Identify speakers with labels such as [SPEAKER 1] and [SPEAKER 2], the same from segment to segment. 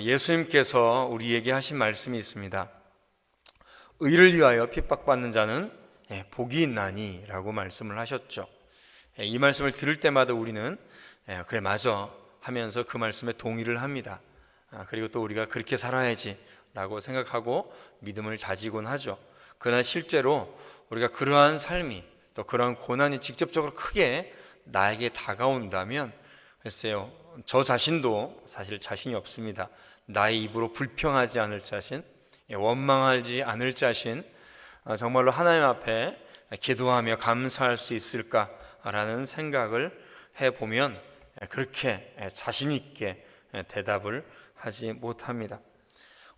[SPEAKER 1] 예수님께서 우리에게 하신 말씀이 있습니다. 의를 위하여 핍박받는 자는 복이 있나니 라고 말씀을 하셨죠. 이 말씀을 들을 때마다 우리는 그래 맞아 하면서 그 말씀에 동의를 합니다. 그리고 또 우리가 그렇게 살아야지 라고 생각하고 믿음을 다지곤 하죠. 그러나 실제로 우리가 그러한 삶이 또 그러한 고난이 직접적으로 크게 나에게 다가온다면 글쎄요, 저 자신도 사실 자신이 없습니다. 나의 입으로 불평하지 않을 자신, 원망하지 않을 자신, 정말로 하나님 앞에 기도하며 감사할 수 있을까라는 생각을 해보면 그렇게 자신 있게 대답을 하지 못합니다.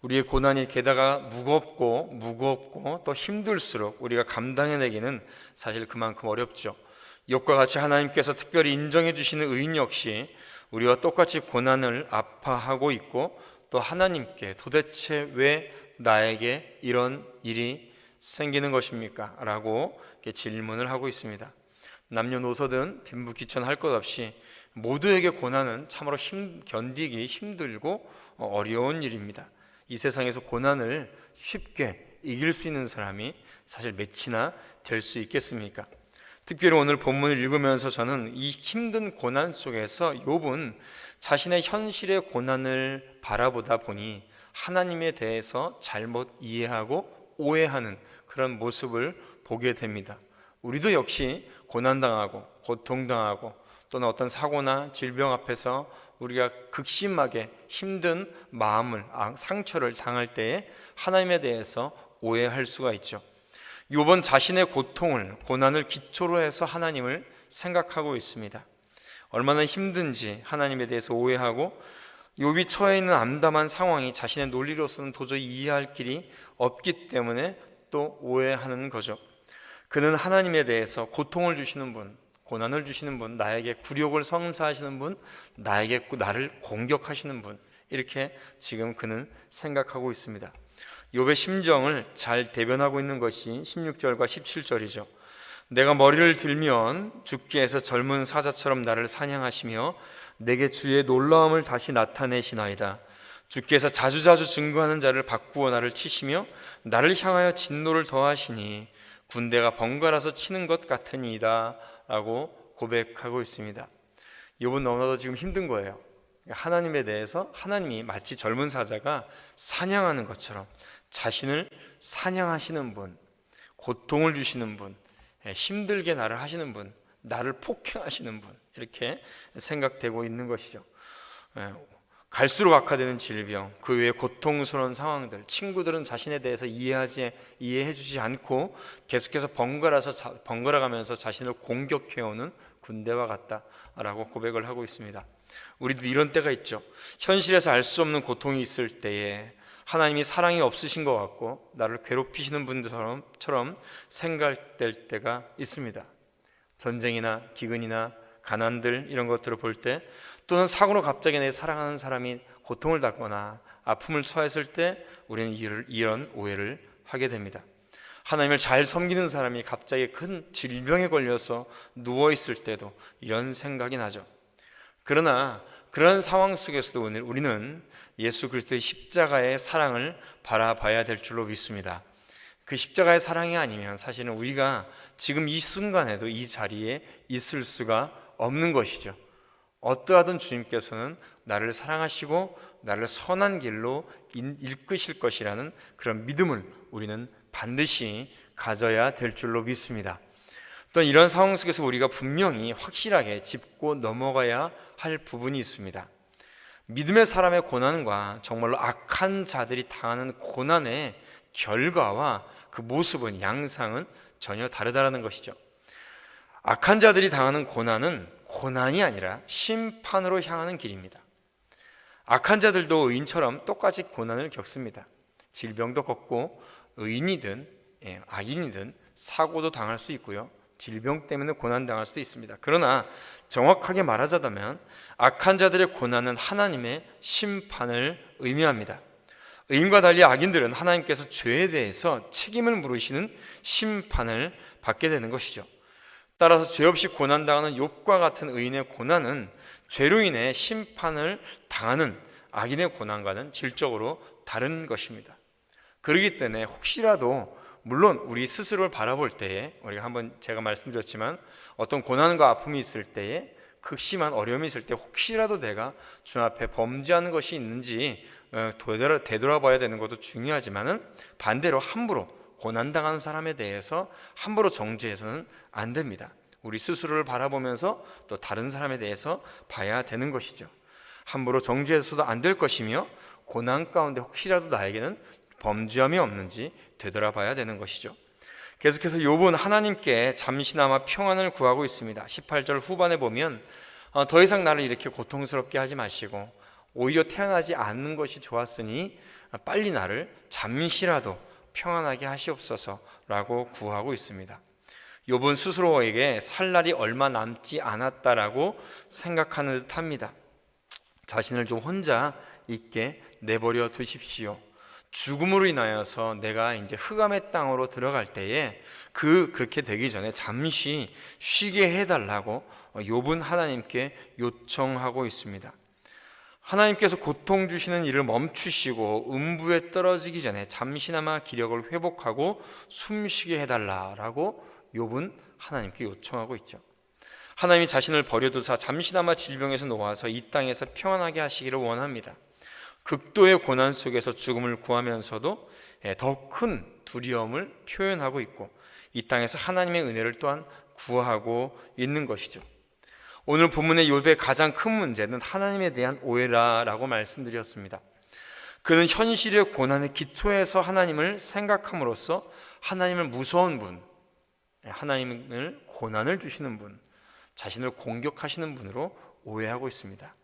[SPEAKER 1] 우리의 고난이 게다가 무겁고 또 힘들수록 우리가 감당해내기는 사실 그만큼 어렵죠. 욥과 같이 하나님께서 특별히 인정해 주시는 의인 역시 우리와 똑같이 고난을 아파하고 있고 또 하나님께 도대체 왜 나에게 이런 일이 생기는 것입니까? 라고 질문을 하고 있습니다. 남녀노소든 빈부귀천할 것 없이 모두에게 고난은 참으로 견디기 힘들고 어려운 일입니다. 이 세상에서 고난을 쉽게 이길 수 있는 사람이 사실 몇이나 될 수 있겠습니까? 특별히 오늘 본문을 읽으면서 저는 이 힘든 고난 속에서 욥은 자신의 현실의 고난을 바라보다 보니 하나님에 대해서 잘못 이해하고 오해하는 그런 모습을 보게 됩니다. 우리도 역시 고난당하고 고통당하고 또는 어떤 사고나 질병 앞에서 우리가 극심하게 힘든 마음을, 상처를 당할 때에 하나님에 대해서 오해할 수가 있죠. 욥은 자신의 고난을 기초로 해서 하나님을 생각하고 있습니다. 얼마나 힘든지 하나님에 대해서 오해하고 욥이 처해 있는 암담한 상황이 자신의 논리로서는 도저히 이해할 길이 없기 때문에 또 오해하는 거죠. 그는 하나님에 대해서 고통을 주시는 분, 고난을 주시는 분, 나에게 굴욕을 성사하시는 분, 나를 공격하시는 분, 이렇게 지금 그는 생각하고 있습니다. 욥의 심정을 잘 대변하고 있는 것이 16절과 17절이죠. 내가 머리를 들면 주께 해서 젊은 사자처럼 나를 사냥하시며 내게 주의 놀라움을 다시 나타내시나이다. 주께서 자주자주 증거하는 자를 바꾸어 나를 치시며 나를 향하여 진노를 더하시니 군대가 번갈아서 치는 것 같으니이다 라고 고백하고 있습니다. 욥은 너무나도 지금 힘든 거예요. 하나님에 대해서 하나님이 마치 젊은 사자가 사냥하는 것처럼 자신을 사냥하시는 분, 고통을 주시는 분, 힘들게 나를 하시는 분, 나를 폭행하시는 분, 이렇게 생각되고 있는 것이죠. 갈수록 악화되는 질병, 그 외에 고통스러운 상황들, 친구들은 자신에 대해서 이해해주지 않고 계속해서 번갈아가면서 자신을 공격해오는 군대와 같다라고 고백을 하고 있습니다. 우리도 이런 때가 있죠. 현실에서 알 수 없는 고통이 있을 때에 하나님이 사랑이 없으신 것 같고 나를 괴롭히시는 분들처럼 생각될 때가 있습니다. 전쟁이나 기근이나 가난들 이런 것들을 볼 때, 또는 사고로 갑자기 내 사랑하는 사람이 고통을 받거나 아픔을 처했을 때 우리는 이런 오해를 하게 됩니다. 하나님을 잘 섬기는 사람이 갑자기 큰 질병에 걸려서 누워있을 때도 이런 생각이 나죠. 그러나 그런 상황 속에서도 우리는 예수 그리스도의 십자가의 사랑을 바라봐야 될 줄로 믿습니다. 그 십자가의 사랑이 아니면 사실은 우리가 지금 이 순간에도 이 자리에 있을 수가 없는 것이죠. 어떠하든 주님께서는 나를 사랑하시고 나를 선한 길로 이끄실 것이라는 그런 믿음을 우리는 반드시 가져야 될 줄로 믿습니다. 또 이런 상황 속에서 우리가 분명히 확실하게 짚고 넘어가야 할 부분이 있습니다. 믿음의 사람의 고난과 정말로 악한 자들이 당하는 고난의 결과와 그 모습은, 양상은 전혀 다르다는 것이죠. 악한 자들이 당하는 고난은 고난이 아니라 심판으로 향하는 길입니다. 악한 자들도 의인처럼 똑같이 고난을 겪습니다. 질병도 겪고 의인이든 악인이든 사고도 당할 수 있고요, 질병 때문에 고난당할 수도 있습니다. 그러나 정확하게 말하자면 악한 자들의 고난은 하나님의 심판을 의미합니다. 의인과 달리 악인들은 하나님께서 죄에 대해서 책임을 물으시는 심판을 받게 되는 것이죠. 따라서 죄 없이 고난당하는 욥과 같은 의인의 고난은 죄로 인해 심판을 당하는 악인의 고난과는 질적으로 다른 것입니다. 그렇기 때문에 혹시라도 물론 우리 스스로를 바라볼 때에 우리가 한번 제가 말씀드렸지만 어떤 고난과 아픔이 있을 때에 극심한 어려움이 있을 때 혹시라도 내가 주 앞에 범죄하는 것이 있는지 되돌아봐야 되는 것도 중요하지만은 반대로 함부로 고난당하는 사람에 대해서 함부로 정죄해서는 안 됩니다. 우리 스스로를 바라보면서 또 다른 사람에 대해서 봐야 되는 것이죠. 함부로 정죄해서도 안 될 것이며 고난 가운데 혹시라도 나에게는 범죄함이 없는지 되돌아봐야 되는 것이죠. 계속해서 욥은 하나님께 잠시나마 평안을 구하고 있습니다. 18절 후반에 보면 더 이상 나를 이렇게 고통스럽게 하지 마시고 오히려 태어나지 않는 것이 좋았으니 빨리 나를 잠시라도 평안하게 하시옵소서라고 구하고 있습니다. 욥은 스스로에게 살 날이 얼마 남지 않았다라고 생각하는 듯합니다. 자신을 좀 혼자 있게 내버려 두십시오. 죽음으로 인하여서 내가 이제 흑암의 땅으로 들어갈 때에 그렇게 되기 전에 잠시 쉬게 해달라고 욥은 하나님께 요청하고 있습니다. 하나님께서 고통 주시는 일을 멈추시고 음부에 떨어지기 전에 잠시나마 기력을 회복하고 숨쉬게 해달라라고 욥은 하나님께 요청하고 있죠. 하나님이 자신을 버려두사 잠시나마 질병에서 놓아서 이 땅에서 평안하게 하시기를 원합니다. 극도의 고난 속에서 죽음을 구하면서도 더 큰 두려움을 표현하고 있고 이 땅에서 하나님의 은혜를 또한 구하고 있는 것이죠. 오늘 본문의 욥의 가장 큰 문제는 하나님에 대한 오해라고 말씀드렸습니다. 그는 현실의 고난의 기초에서 하나님을 생각함으로써 하나님을 무서운 분, 하나님을 고난을 주시는 분, 자신을 공격하시는 분으로 오해하고 있습니다.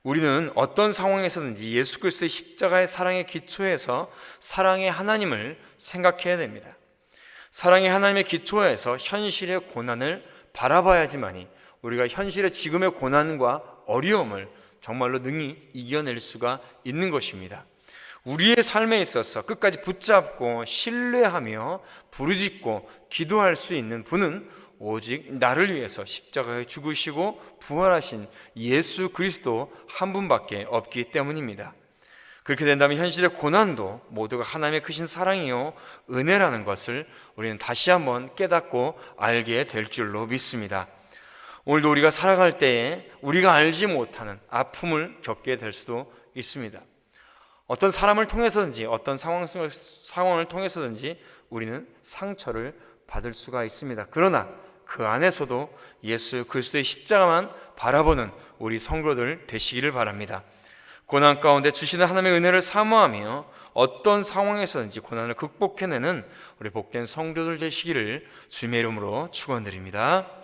[SPEAKER 1] 우리는 어떤 상황에서든지 예수 그리스도의 십자가의 사랑의 기초에서 사랑의 하나님을 생각해야 됩니다. 사랑의 하나님의 기초에서 현실의 고난을 바라봐야지만이 우리가 현실의 지금의 고난과 어려움을 정말로 능히 이겨낼 수가 있는 것입니다. 우리의 삶에 있어서 끝까지 붙잡고 신뢰하며 부르짖고 기도할 수 있는 분은 오직 나를 위해서 십자가에 죽으시고 부활하신 예수 그리스도 한 분밖에 없기 때문입니다. 그렇게 된다면 현실의 고난도 모두가 하나님의 크신 사랑이요 은혜라는 것을 우리는 다시 한번 깨닫고 알게 될 줄로 믿습니다. 오늘도 우리가 살아갈 때에 우리가 알지 못하는 아픔을 겪게 될 수도 있습니다. 어떤 사람을 통해서든지 어떤 상황을 통해서든지 우리는 상처를 받을 수가 있습니다. 그러나 그 안에서도 예수 그리스도의 십자가만 바라보는 우리 성도들 되시기를 바랍니다. 고난 가운데 주시는 하나님의 은혜를 사모하며 어떤 상황에서든지 고난을 극복해내는 우리 복된 성도들 되시기를 주님의 이름으로 축원드립니다.